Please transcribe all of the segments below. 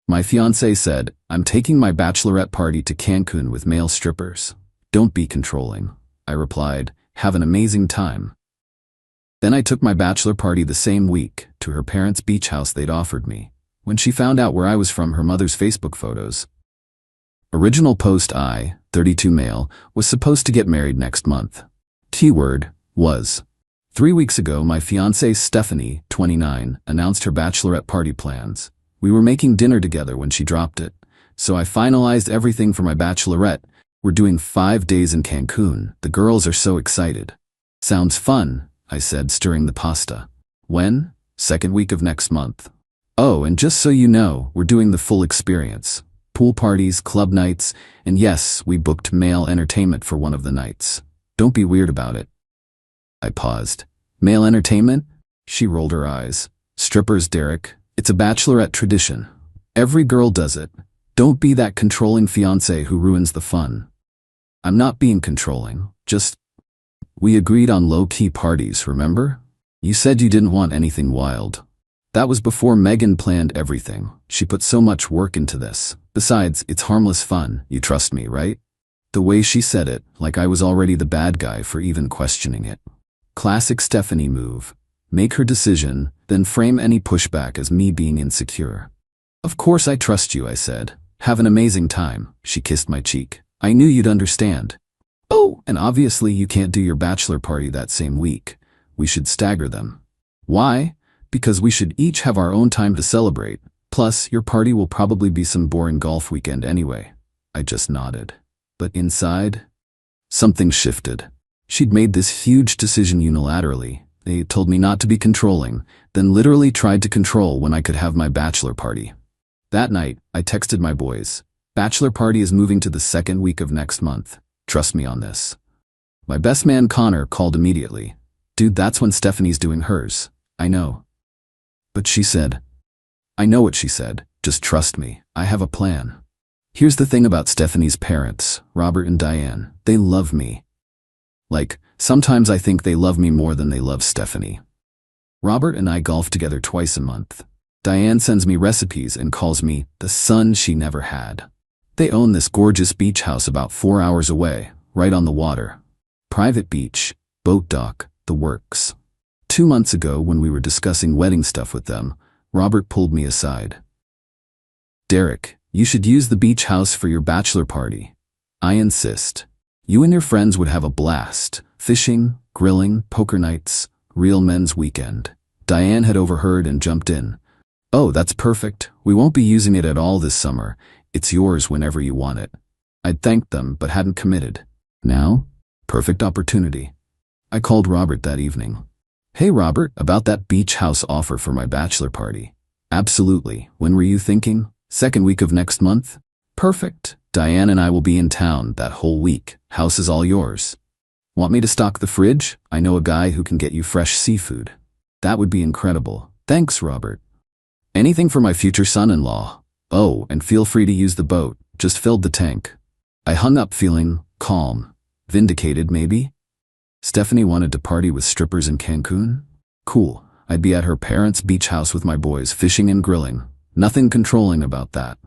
My fiancé said, "I'm taking my bachelorette party to Cancun with male strippers. Don't be controlling." I replied, "Have an amazing time." Then I took my bachelor party the same week to her parents' beach house they'd offered me. When she found out where I was from her mother's Facebook photos. Original post: I, 32 male, was supposed to get married next month. Keyword, was. 3 weeks ago, my fiancée Stephanie, 29, announced her bachelorette party plans. We were making dinner together when she dropped it, so I finalized everything for my bachelorette. We're doing 5 days in Cancun. The girls are so excited. Sounds fun, I said, stirring the pasta. When? Second week of next month. Oh, and just so you know, we're doing the full experience. Pool parties, club nights, and yes, we booked male entertainment for one of the nights. Don't be weird about it. I paused. Male entertainment? She rolled her eyes. Strippers, Derek. It's a bachelorette tradition. Every girl does it. Don't be that controlling fiancé who ruins the fun. I'm not being controlling, just... We agreed on low-key parties, remember? You said you didn't want anything wild. That was before Megan planned everything. She put so much work into this. Besides, it's harmless fun. You trust me, right? The way she said it, like I was already the bad guy for even questioning it. Classic Stephanie move. Make her decision, then frame any pushback as me being insecure. Of course I trust you, I said. Have an amazing time. She kissed my cheek. I knew you'd understand. Oh, and obviously you can't do your bachelor party that same week. We should stagger them. Why? Because we should each have our own time to celebrate. Plus, your party will probably be some boring golf weekend anyway. I just nodded. But inside, something shifted. She'd made this huge decision unilaterally. They told me not to be controlling, then literally tried to control when I could have my bachelor party. That night, I texted my boys. Bachelor party is moving to the second week of next month. Trust me on this. My best man Connor called immediately. Dude, that's when Stephanie's doing hers. I know. But she said, I know what she said. Just trust me. I have a plan. Here's the thing about Stephanie's parents, Robert and Diane. They love me. Like, sometimes I think they love me more than they love Stephanie. Robert and I golf together twice a month. Diane sends me recipes and calls me the son she never had. They own this gorgeous beach house about 4 hours away, right on the water. Private beach, boat dock, the works. 2 months ago, when we were discussing wedding stuff with them, Robert pulled me aside. Derek, you should use the beach house for your bachelor party. I insist. You and your friends would have a blast. Fishing, grilling, poker nights, real men's weekend. Diane had overheard and jumped in. Oh, that's perfect. We won't be using it at all this summer. It's yours whenever you want it. I'd thanked them but hadn't committed. Now? Perfect opportunity. I called Robert that evening. Hey Robert, about that beach house offer for my bachelor party. Absolutely. When were you thinking? Second week of next month? Perfect. Diane and I will be in town that whole week. House is all yours. Want me to stock the fridge? I know a guy who can get you fresh seafood. That would be incredible. Thanks, Robert. Anything for my future son-in-law. Oh, and feel free to use the boat. Just filled the tank. I hung up feeling calm. Vindicated, maybe? Stephanie wanted to party with strippers in Cancun? Cool. I'd be at her parents' beach house with my boys, fishing and grilling. Nothing controlling about that.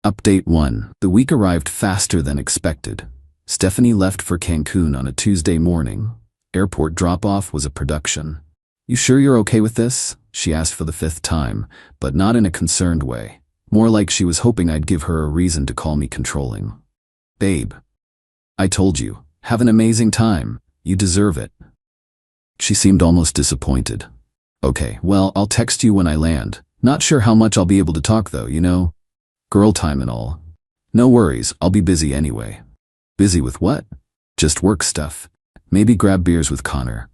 Update 1. The week arrived faster than expected. Stephanie left for Cancun on a Tuesday morning. Airport drop-off was a production. You sure you're okay with this? She asked for the 5th time, but not in a concerned way. More like she was hoping I'd give her a reason to call me controlling. Babe. I told you. Have an amazing time. You deserve it. She seemed almost disappointed. Okay, well, I'll text you when I land. Not sure how much I'll be able to talk though, you know? Girl time and all. No worries, I'll be busy anyway. Busy with what? Just work stuff. Maybe grab beers with Connor.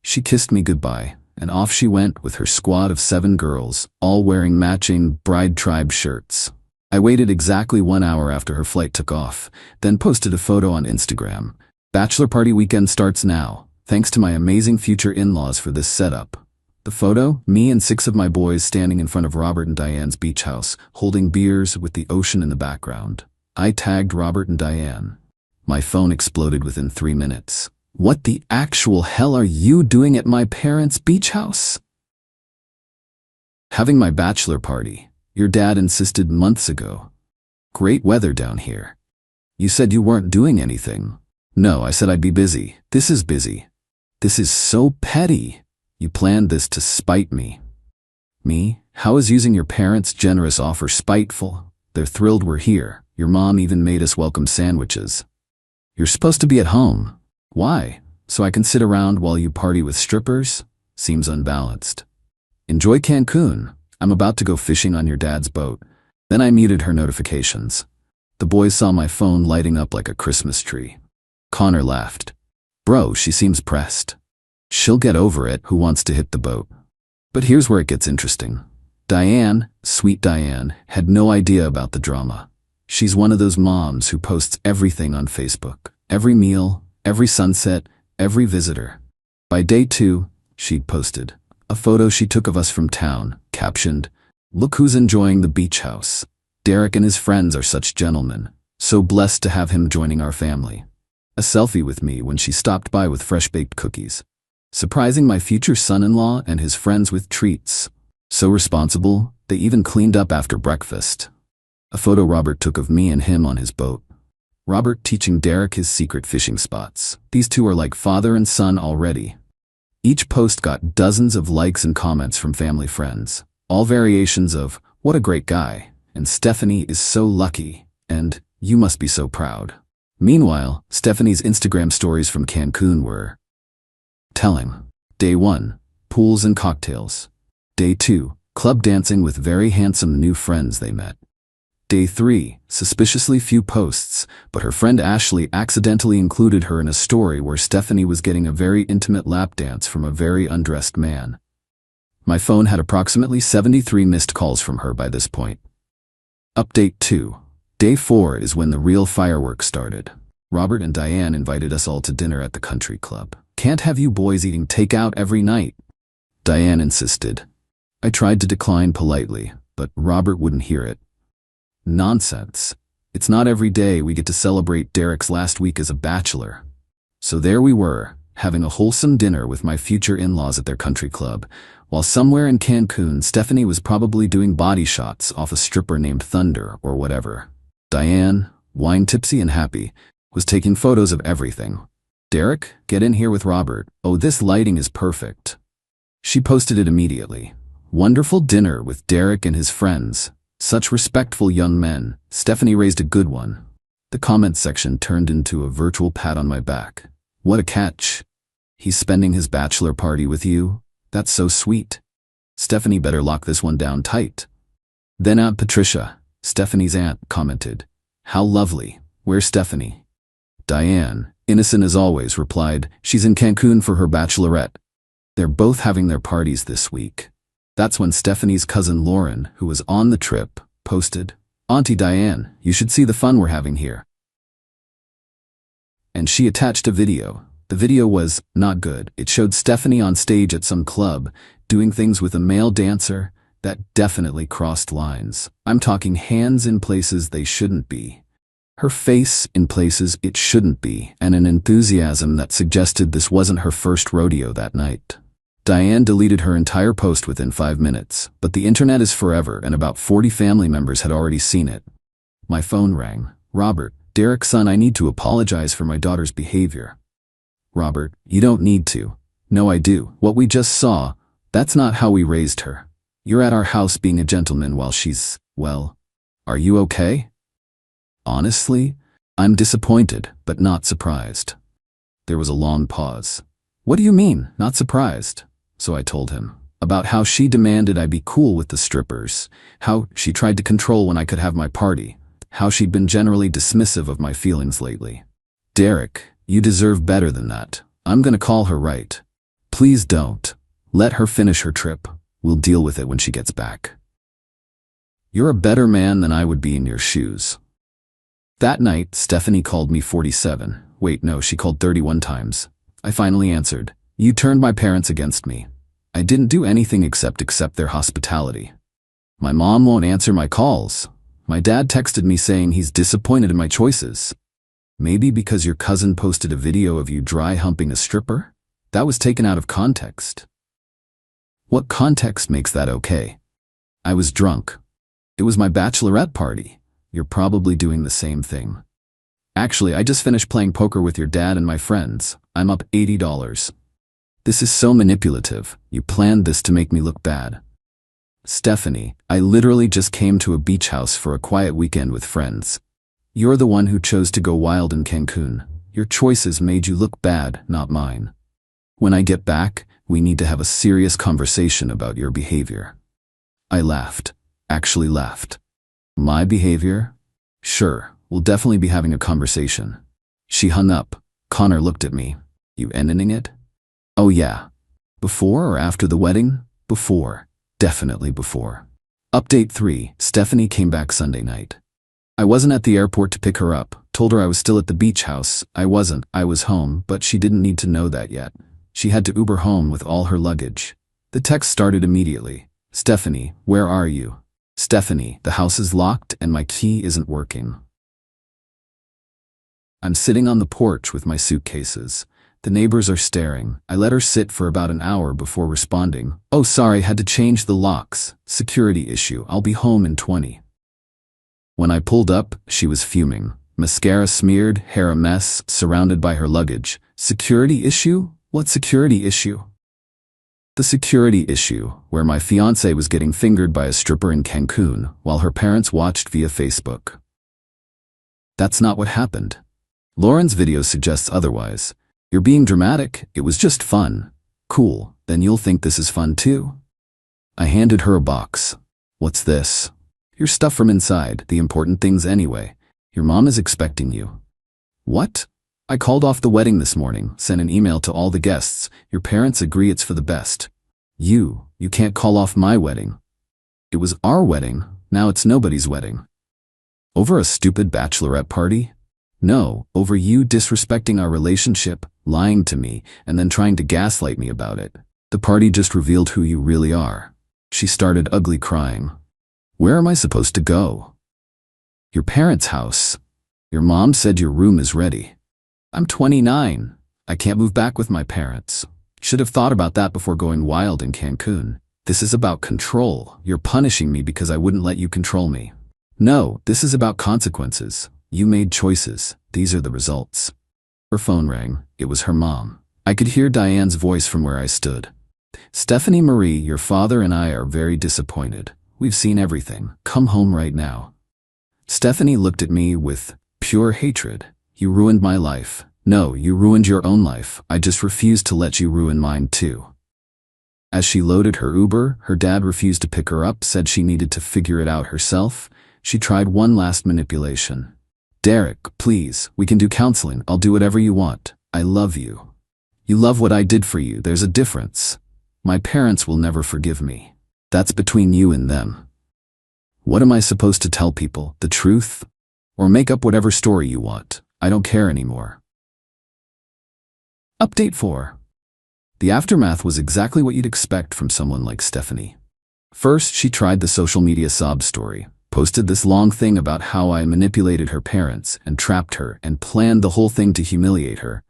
She kissed me goodbye, and off she went with her squad of 7 girls, all wearing matching Bride Tribe shirts. I waited exactly 1 hour after her flight took off, then posted a photo on Instagram. Bachelor party weekend starts now. Thanks to my amazing future in-laws for this setup. The photo, me and 6 of my boys standing in front of Robert and Diane's beach house, holding beers with the ocean in the background. I tagged Robert and Diane. My phone exploded within 3 minutes. What the actual hell are you doing at my parents' beach house? Having my bachelor party. Your dad insisted months ago. Great weather down here. You said you weren't doing anything. No, I said I'd be busy. This is busy. This is so petty. You planned this to spite me. Me? How is using your parents' generous offer spiteful? They're thrilled we're here. Your mom even made us welcome sandwiches. You're supposed to be at home. Why? So I can sit around while you party with strippers? Seems unbalanced. Enjoy Cancun. I'm about to go fishing on your dad's boat. Then I muted her notifications. The boys saw my phone lighting up like a Christmas tree. Connor laughed. Bro, she seems pressed. She'll get over it. Who wants to hit the boat? But here's where it gets interesting. Diane, sweet Diane, had no idea about the drama. She's one of those moms who posts everything on Facebook. Every meal, every sunset, every visitor. By day 2, she'd posted a photo she took of us from town, captioned, "Look who's enjoying the beach house. Derek and his friends are such gentlemen. So blessed to have him joining our family." A selfie with me when she stopped by with fresh-baked cookies. Surprising my future son-in-law and his friends with treats. So responsible, they even cleaned up after breakfast. A photo Robert took of me and him on his boat. Robert teaching Derek his secret fishing spots. These two are like father and son already. Each post got dozens of likes and comments from family friends. All variations of, "What a great guy," and "Stephanie is so lucky," and "You must be so proud." Meanwhile, Stephanie's Instagram stories from Cancun were telling. Day 1, pools and cocktails. Day 2, club dancing with very handsome new friends they met. Day 3, suspiciously few posts, but her friend Ashley accidentally included her in a story where Stephanie was getting a very intimate lap dance from a very undressed man. My phone had approximately 73 missed calls from her by this point. Update 2. Day 4 is when the real fireworks started. Robert and Diane invited us all to dinner at the country club. "Can't have you boys eating takeout every night," Diane insisted. I tried to decline politely, but Robert wouldn't hear it. Nonsense. It's not every day we get to celebrate Derek's last week as a bachelor. So there we were, having a wholesome dinner with my future in-laws at their country club, while somewhere in Cancun Stephanie was probably doing body shots off a stripper named Thunder or whatever. Diane, wine tipsy and happy, was taking photos of everything. "Derek, get in here with Robert. Oh, this lighting is perfect." She posted it immediately. "Wonderful dinner with Derek and his friends. Such respectful young men." Stephanie raised a good one. The comment section turned into a virtual pat on my back. "What a catch. He's spending his bachelor party with you? That's so sweet. Stephanie better lock this one down tight." Then Aunt Patricia, Stephanie's aunt, commented, "How lovely. Where's Stephanie?" Diane, innocent as always, replied, "She's in Cancun for her bachelorette. They're both having their parties this week." That's when Stephanie's cousin Lauren, who was on the trip, posted, "Auntie Diane, you should see the fun we're having here." And she attached a video. The video was not good. It showed Stephanie on stage at some club, doing things with a male dancer that definitely crossed lines. I'm talking hands in places they shouldn't be. Her face in places it shouldn't be, and an enthusiasm that suggested this wasn't her first rodeo that night. Diane deleted her entire post within 5 minutes, but the internet is forever and about 40 family members had already seen it. My phone rang. "Robert, Derek's son, I need to apologize for my daughter's behavior." "Robert, you don't need to." "No, I do. What we just saw, that's not how we raised her. You're at our house being a gentleman while she's, well, are you okay?" Honestly, I'm disappointed, but not surprised. There was a long pause. "What do you mean, not surprised?" So I told him about how she demanded I be cool with the strippers, how she tried to control when I could have my party, how she'd been generally dismissive of my feelings lately. "Derek, you deserve better than that. I'm gonna call her right." "Please don't. Let her finish her trip. We'll deal with it when she gets back." You're a better man than I would be in your shoes. That night, Stephanie called me 47. Wait, no, she called 31 times. I finally answered. "You turned my parents against me. I didn't do anything except accept their hospitality. My mom won't answer my calls. My dad texted me saying he's disappointed in my choices. Maybe because your cousin posted a video of you dry humping a stripper? That was taken out of context." "What context makes that okay?" "I was drunk." It was my bachelorette party. You're probably doing the same thing. Actually, I just finished playing poker with your dad and my friends. I'm up $80. This is so manipulative. You planned this to make me look bad. Stephanie, I literally just came to a beach house for a quiet weekend with friends. You're the one who chose to go wild in Cancun. Your choices made you look bad, not mine. When I get back, we need to have a serious conversation about your behavior. I laughed. Actually laughed. My behavior? Sure, we'll definitely be having a conversation. She hung up. Connor looked at me. You ending it? Oh yeah. Before or after the wedding? Before. Definitely before. Update 3. Stephanie came back Sunday night. I wasn't at the airport to pick her up. Told her I was still at the beach house. I wasn't. I was home, but she didn't need to know that yet. She had to Uber home with all her luggage. The text started immediately. Stephanie, where are you? Stephanie, the house is locked and my key isn't working. I'm sitting on the porch with my suitcases. The neighbors are staring. I let her sit for about an hour before responding. Oh, sorry, had to change the locks. Security issue. I'll be home in 20. When I pulled up, she was fuming. Mascara smeared, hair a mess, surrounded by her luggage. Security issue? What security issue? The security issue, where my fiancé was getting fingered by a stripper in Cancun while her parents watched via Facebook. That's not what happened. Lauren's video suggests otherwise. You're being dramatic. It was just fun. Cool, then you'll think this is fun too. I handed her a box. What's this? Your stuff from inside, the important things anyway. Your mom is expecting you. What? I called off the wedding this morning, sent an email to all the guests. Your parents agree it's for the best. You can't call off my wedding. It was our wedding, now it's nobody's wedding. Over a stupid bachelorette party? No, over you disrespecting our relationship, lying to me, and then trying to gaslight me about it. The party just revealed who you really are. She started ugly crying. Where am I supposed to go? Your parents' house. Your mom said your room is ready. I'm 29. I can't move back with my parents. Should have thought about that before going wild in Cancun. This is about control. You're punishing me because I wouldn't let you control me. No, this is about consequences. You made choices. These are the results. Her phone rang. It was her mom. I could hear Diane's voice from where I stood. Stephanie Marie, your father and I are very disappointed. We've seen everything. Come home right now. Stephanie looked at me with pure hatred. You ruined my life. No, you ruined your own life. I just refuse to let you ruin mine too. As she loaded her Uber, her dad refused to pick her up, said she needed to figure it out herself. She tried one last manipulation. Derek, please, we can do counseling. I'll do whatever you want. I love you. You love what I did for you. There's a difference. My parents will never forgive me. That's between you and them. What am I supposed to tell people? The truth? Or make up whatever story you want? I don't care anymore. Update 4. The aftermath was exactly what you'd expect from someone like Stephanie. First, she tried the social media sob story. Posted this long thing about how I manipulated her parents and trapped her and planned the whole thing to humiliate her.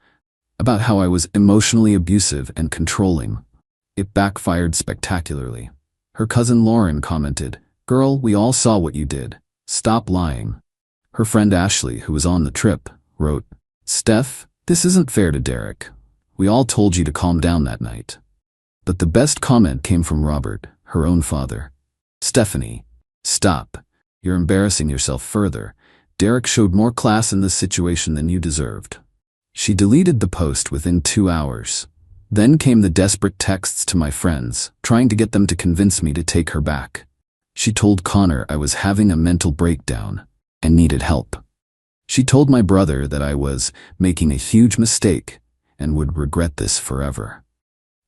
About how I was emotionally abusive and controlling. It backfired spectacularly. Her cousin Lauren commented, "Girl, we all saw what you did. Stop lying." Her friend Ashley, who was on the trip, wrote, "Steph, this isn't fair to Derek. We all told you to calm down that night." But the best comment came from Robert, her own father. "Stephanie, stop. You're embarrassing yourself further. Derek showed more class in this situation than you deserved." She deleted the post within 2 hours. Then came the desperate texts to my friends, trying to get them to convince me to take her back. She told Connor I was having a mental breakdown and needed help. She told my brother that I was making a huge mistake and would regret this forever.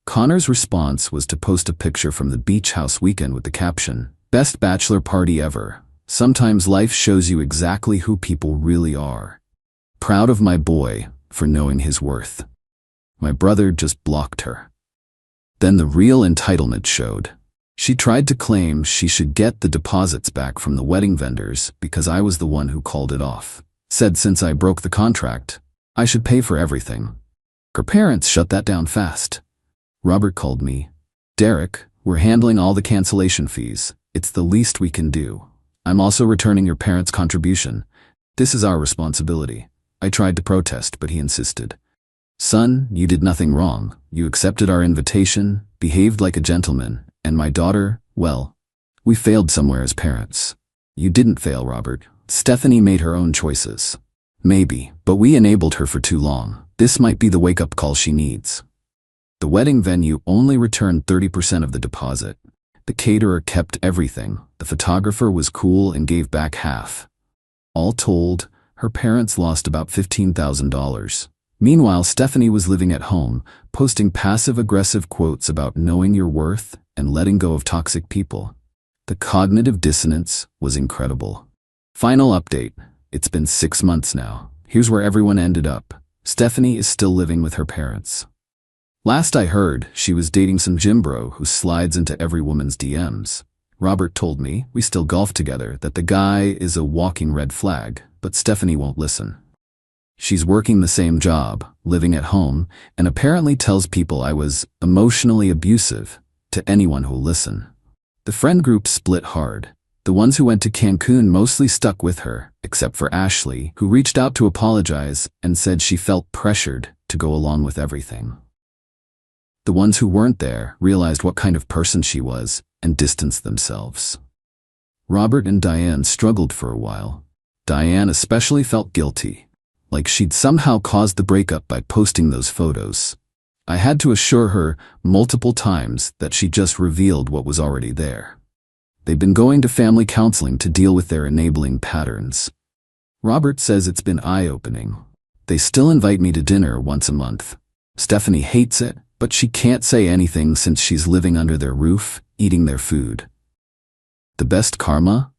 Connor's response was to post a picture from the beach house weekend with the caption, "Best bachelor party ever. Sometimes life shows you exactly who people really are. Proud of my boy for knowing his worth." My brother just blocked her. Then the real entitlement showed. She tried to claim she should get the deposits back from the wedding vendors because I was the one who called it off. Said since I broke the contract, I should pay for everything. Her parents shut that down fast. Robert called me. "Derek, we're handling all the cancellation fees. It's the least we can do. I'm also returning your parents' contribution. This is our responsibility. I tried to protest, but he insisted. Son, you did nothing wrong. You accepted our invitation, behaved like a gentleman, and my daughter, well, we failed somewhere as parents. You didn't fail, Robert. Stephanie made her own choices. Maybe, but we enabled her for too long. This might be the wake-up call she needs. The wedding venue only returned 30% of the deposit. The caterer kept everything. The photographer was cool and gave back half. All told, her parents lost about $15,000. Meanwhile, Stephanie was living at home, posting passive-aggressive quotes about knowing your worth and letting go of toxic people. The cognitive dissonance was incredible. Final update. It's been 6 months now. Here's where everyone ended up. Stephanie is still living with her parents. Last I heard, she was dating some gym bro who slides into every woman's DMs. Robert told me, we still golf together, that the guy is a walking red flag, but Stephanie won't listen. She's working the same job, living at home, and apparently tells people I was emotionally abusive to anyone who'll listen. The friend group split hard. The ones who went to Cancun mostly stuck with her, except for Ashley, who reached out to apologize and said she felt pressured to go along with everything. The ones who weren't there realized what kind of person she was and distanced themselves. Robert and Diane struggled for a while. Diane especially felt guilty, like she'd somehow caused the breakup by posting those photos. I had to assure her multiple times that she just revealed what was already there. They've been going to family counseling to deal with their enabling patterns. Robert says it's been eye-opening. They still invite me to dinner once a month. Stephanie hates it, but she can't say anything since she's living under their roof, eating their food. The best karma?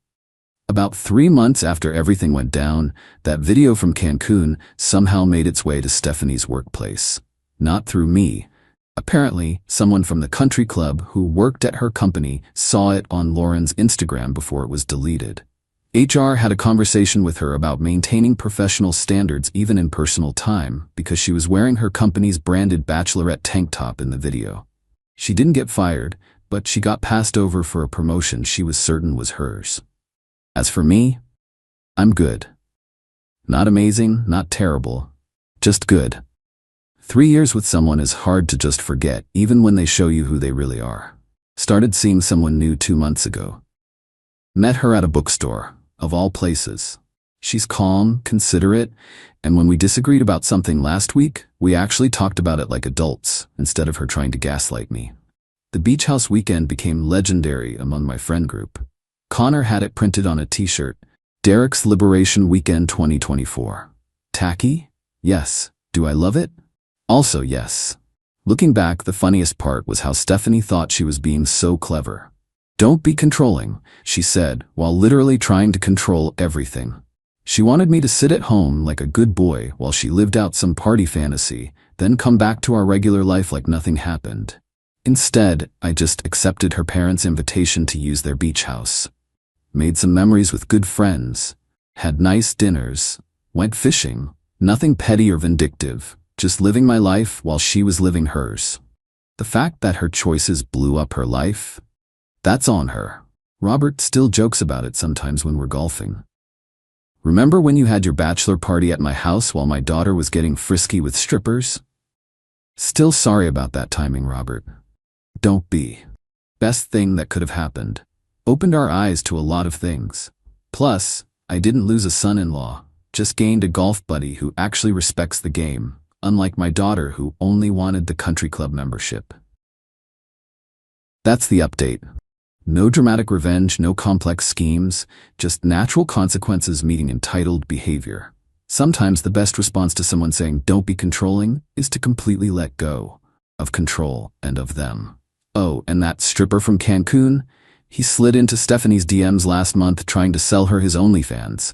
About 3 months after everything went down, that video from Cancun somehow made its way to Stephanie's workplace. Not through me. Apparently, someone from the country club who worked at her company saw it on Lauren's Instagram before it was deleted. HR had a conversation with her about maintaining professional standards even in personal time because she was wearing her company's branded Bachelorette tank top in the video. She didn't get fired, but she got passed over for a promotion she was certain was hers. As for me, I'm good. Not amazing, not terrible, just good. 3 years with someone is hard to just forget, even when they show you who they really are. Started seeing someone new 2 months ago. Met her at a bookstore, of all places. She's calm, considerate, and when we disagreed about something last week, we actually talked about it like adults, instead of her trying to gaslight me. The beach house weekend became legendary among my friend group. Connor had it printed on a t-shirt, Derek's Liberation Weekend 2024. Tacky? Yes. Do I love it? Also yes. Looking back, the funniest part was how Stephanie thought she was being so clever. Don't be controlling, she said, while literally trying to control everything. She wanted me to sit at home like a good boy while she lived out some party fantasy, then come back to our regular life like nothing happened. Instead, I just accepted her parents' invitation to use their beach house. Made some memories with good friends, had nice dinners, went fishing, nothing petty or vindictive, just living my life while she was living hers. The fact that her choices blew up her life? That's on her. Robert still jokes about it sometimes when we're golfing. Remember when you had your bachelor party at my house while my daughter was getting frisky with strippers? Still sorry about that timing, Robert. Don't be. Best thing that could have happened. Opened our eyes to a lot of things. Plus, I didn't lose a son-in-law, just gained a golf buddy who actually respects the game, unlike my daughter who only wanted the country club membership. That's the update. No dramatic revenge, no complex schemes, just natural consequences meeting entitled behavior. Sometimes the best response to someone saying don't be controlling is to completely let go of control and of them. Oh, and that stripper from Cancun? He slid into Stephanie's DMs last month trying to sell her his OnlyFans.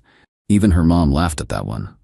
Even her mom laughed at that one.